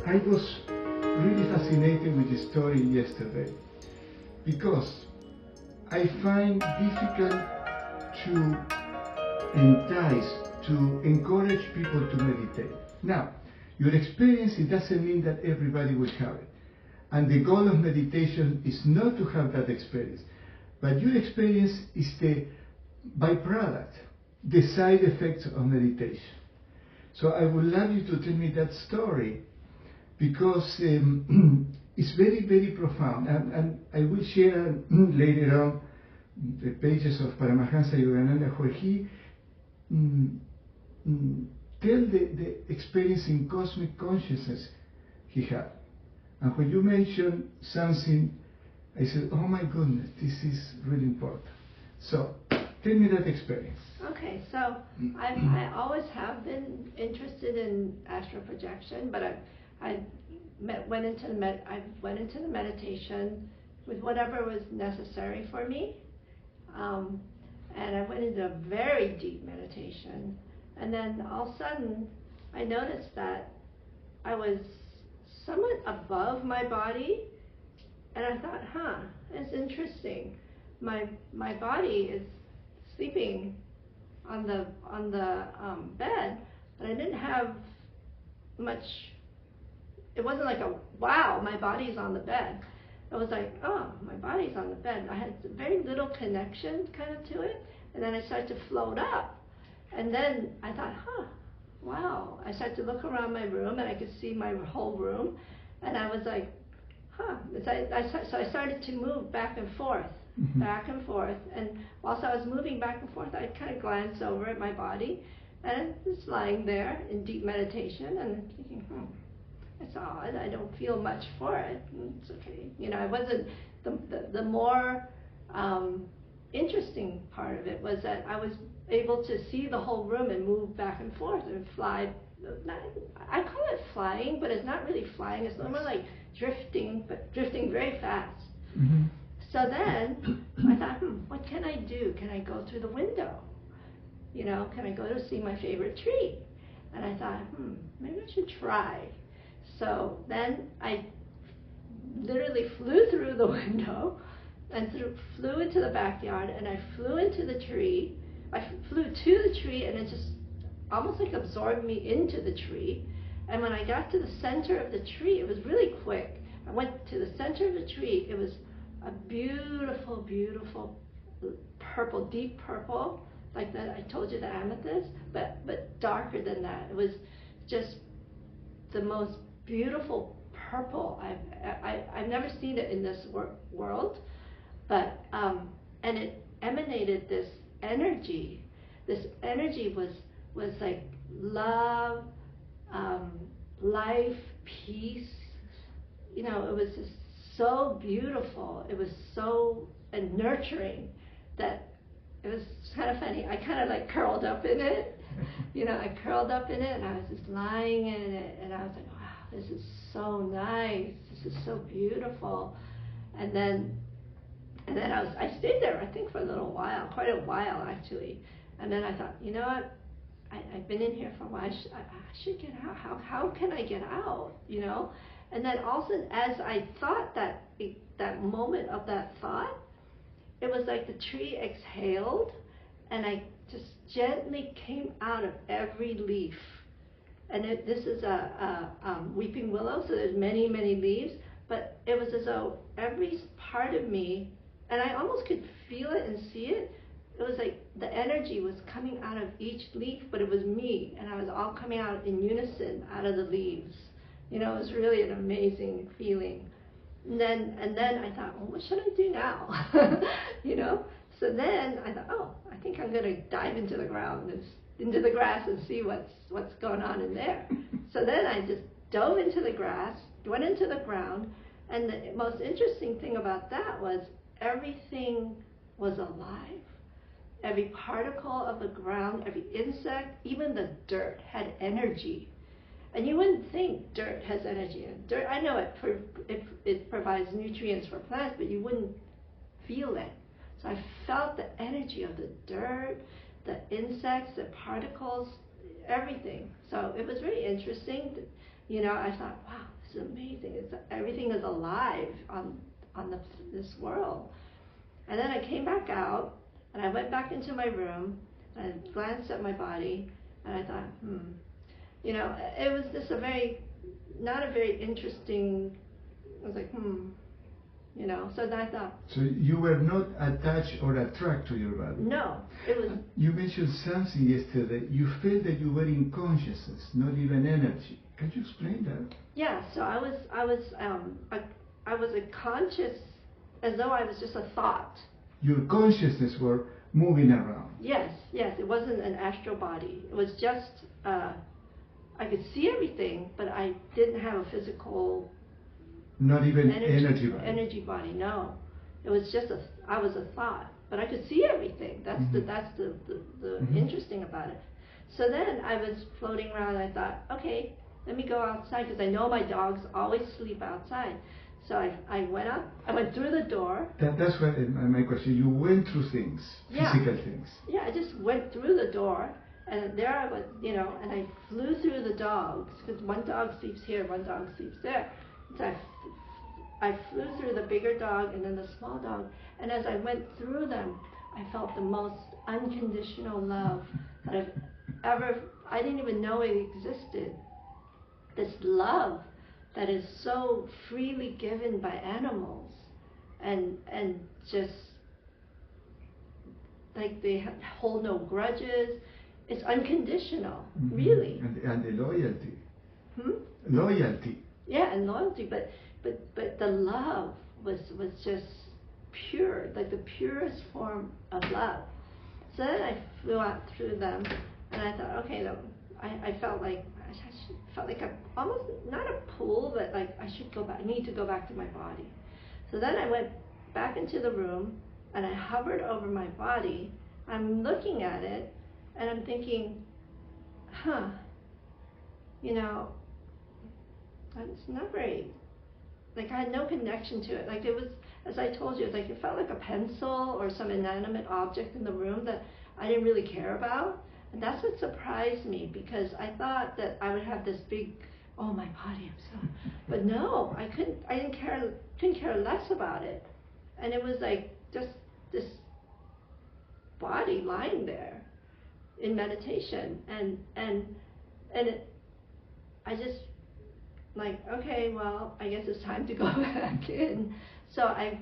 I was really fascinated with the story yesterday because I find difficult to entice, to encourage people to meditate. Now, your experience, it doesn't mean that everybody will have it. And the goal of meditation is not to have that experience. But your experience is the byproduct, the side effects of meditation. So I would love you to tell me that story because it's very, very profound. And I will share later on the pages of Paramahansa Yogananda where he tell the experience in cosmic consciousness he had. And when you mentioned something, I said, oh my goodness, this is really important. So, tell me that experience. Okay, so I always have been interested in astral projection, but I went into the meditation with whatever was necessary for me, and I went into a very deep meditation, and then all of a sudden I noticed that I was somewhat above my body, and I thought, it's interesting. My body is sleeping on the bed, but I didn't have much. It wasn't like a wow, my body's on the bed. It was like, oh, my body's on the bed. I had very little connection kind of to it, and then I started to float up, and then I thought, wow. I started to look around my room, and I could see my whole room, and I was like, So I started to move back and forth, and whilst I was moving back and forth, I kind of glanced over at my body, and I was lying there in deep meditation, and thinking, it's odd. I don't feel much for it. It's okay. I wasn't. The more interesting part of it was that I was able to see the whole room and move back and forth and fly. I call it flying, but it's not really flying. It's more like drifting, but drifting very fast. Mm-hmm. So then I thought, what can I do? Can I go through the window? Can I go to see my favorite tree? And I thought, maybe I should try. So then I literally flew through the window and flew into the backyard, and I flew into the tree. I flew to the tree, and it just almost like absorbed me into the tree. And when I got to the center of the tree, it was really quick. I went to the center of the tree. It was a beautiful, beautiful purple, deep purple, like that. I told you the amethyst, but darker than that. It was just the most beautiful purple. I've never seen it in this world, but and it emanated this energy. This energy was like love, life, peace. It was just so beautiful. It was so nurturing that it was kind of funny. I kind of like curled up in it. I curled up in it, and I was just lying in it, and I was like, wow, this is so nice. This is so beautiful. And then I stayed there, I think, for a little while, quite a while actually. And then I thought, you know what? I've been in here for a while. I should get out. How can I get out? And then also, as I thought that moment of that thought, it was like the tree exhaled, and I just gently came out of every leaf. And this is a weeping willow, so there's many, many leaves. But it was as though every part of me, and I almost could feel it and see it. It was like the energy was coming out of each leaf, but it was me, and I was all coming out in unison out of the leaves. It was really an amazing feeling. And then I thought, well, what should I do now? So then I thought, I think I'm going to dive into the ground, into the grass, and see what's going on in there. So then I just dove into the grass, went into the ground, and the most interesting thing about that was everything was alive. Every particle of the ground, every insect, even the dirt had energy. And you wouldn't think dirt has energy. And dirt, I know it provides nutrients for plants, but you wouldn't feel it. So I felt the energy of the dirt, the insects, the particles, everything. So it was very interesting. I thought, wow, is amazing. Everything is alive on this world. And then I came back out, and I went back into my room, and I glanced at my body, and I thought, it was just not a very interesting, I was like, so then I thought. So you were not attached or attracted to your body? No, it was. You mentioned something yesterday. You felt that you were in consciousness, not even energy. Can you explain that? Yeah, so I was a conscious, as though I was just a thought. Your consciousness were moving around. Yes, it wasn't an astral body. It was just, I could see everything, but I didn't have a physical. Not even energy body. Energy body, no. It was just I was a thought, but I could see everything. That's the interesting about it. So then I was floating around, and I thought, okay, let me go outside, because I know my dogs always sleep outside. So I went up, I went through the door. That's what my question. You went through things, physical things. Yeah, I just went through the door, and there I was, and I flew through the dogs, because one dog sleeps here, one dog sleeps there. So I flew through the bigger dog and then the small dog, and as I went through them, I felt the most unconditional love that I've ever, I didn't even know it existed. This love that is so freely given by animals, and just like they hold no grudges. It's unconditional, really. And the loyalty. Loyalty. Yeah, and loyalty, but the love was just pure, like the purest form of love. So then I flew out through them, and I thought, okay, I felt like I'm almost not a pull, but like I should go back. I need to go back to my body. So then I went back into the room, and I hovered over my body. I'm looking at it, and I'm thinking, it's not very, like I had no connection to it. Like it was, as I told you, it felt like a pencil or some inanimate object in the room that I didn't really care about. And that's what surprised me, because I thought that I would have this big, oh my body, but no, I couldn't care less about it. And it was like just this body lying there in meditation, and I just like, okay, well, I guess it's time to go back in. So I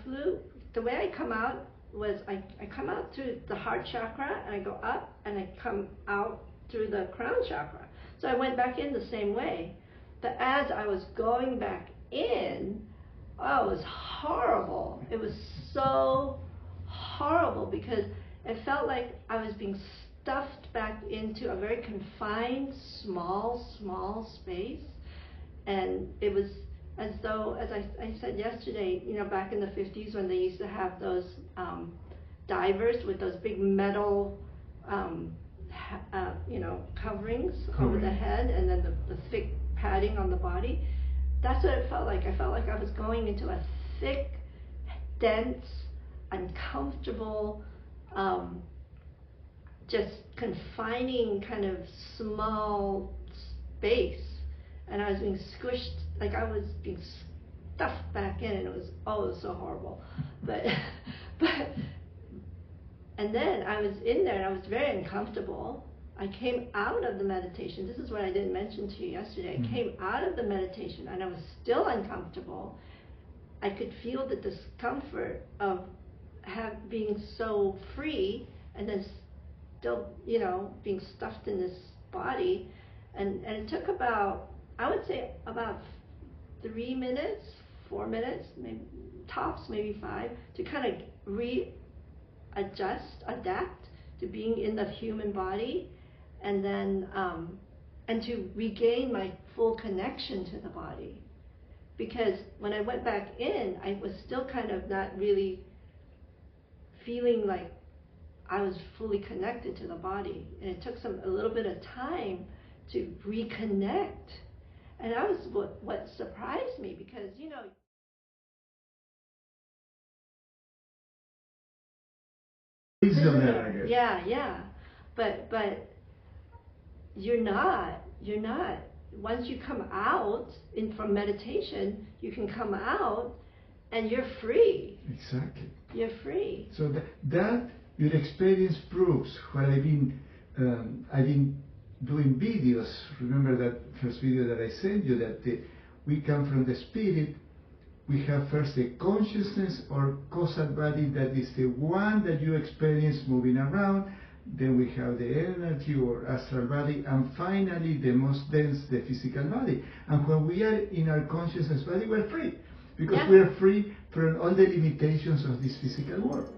flew. The way I come out was I come out through the heart chakra, and I go up, and I come out through the crown chakra. So I went back in the same way. But as I was going back in, oh, it was horrible. It was so horrible, because it felt like I was being stuffed back into a very confined, small space. And it was as though, as I said yesterday, back in the 50s when they used to have those divers with those big metal, coverings over the head, and then the thick padding on the body. That's what it felt like. I felt like I was going into a thick, dense, uncomfortable, just confining kind of small space. And I was being squished, like I was being stuffed back in, and it was so horrible. But and then I was in there, and I was very uncomfortable. I came out of the meditation. This is what I didn't mention to you yesterday. I came out of the meditation, and I was still uncomfortable. I could feel the discomfort of being so free, and then still, being stuffed in this body. And it took about, I would say about 3 minutes, 4 minutes, maybe tops, maybe 5, to kind of adapt to being in the human body, and then and to regain my full connection to the body. Because when I went back in, I was still kind of not really feeling like I was fully connected to the body, and it took a little bit of time to reconnect. And that was what surprised me, because yeah, but you're not once you come out from meditation, you can come out and you're free. Exactly. You're free. So that your experience proves what I've been doing videos. Remember that first video that I sent you, that we come from the spirit. We have first the consciousness or causal body, that is the one that you experience moving around. Then we have the energy or astral body, and finally the most dense, the physical body. And when we are in our consciousness body, we're free, because we are free from all the limitations of this physical world.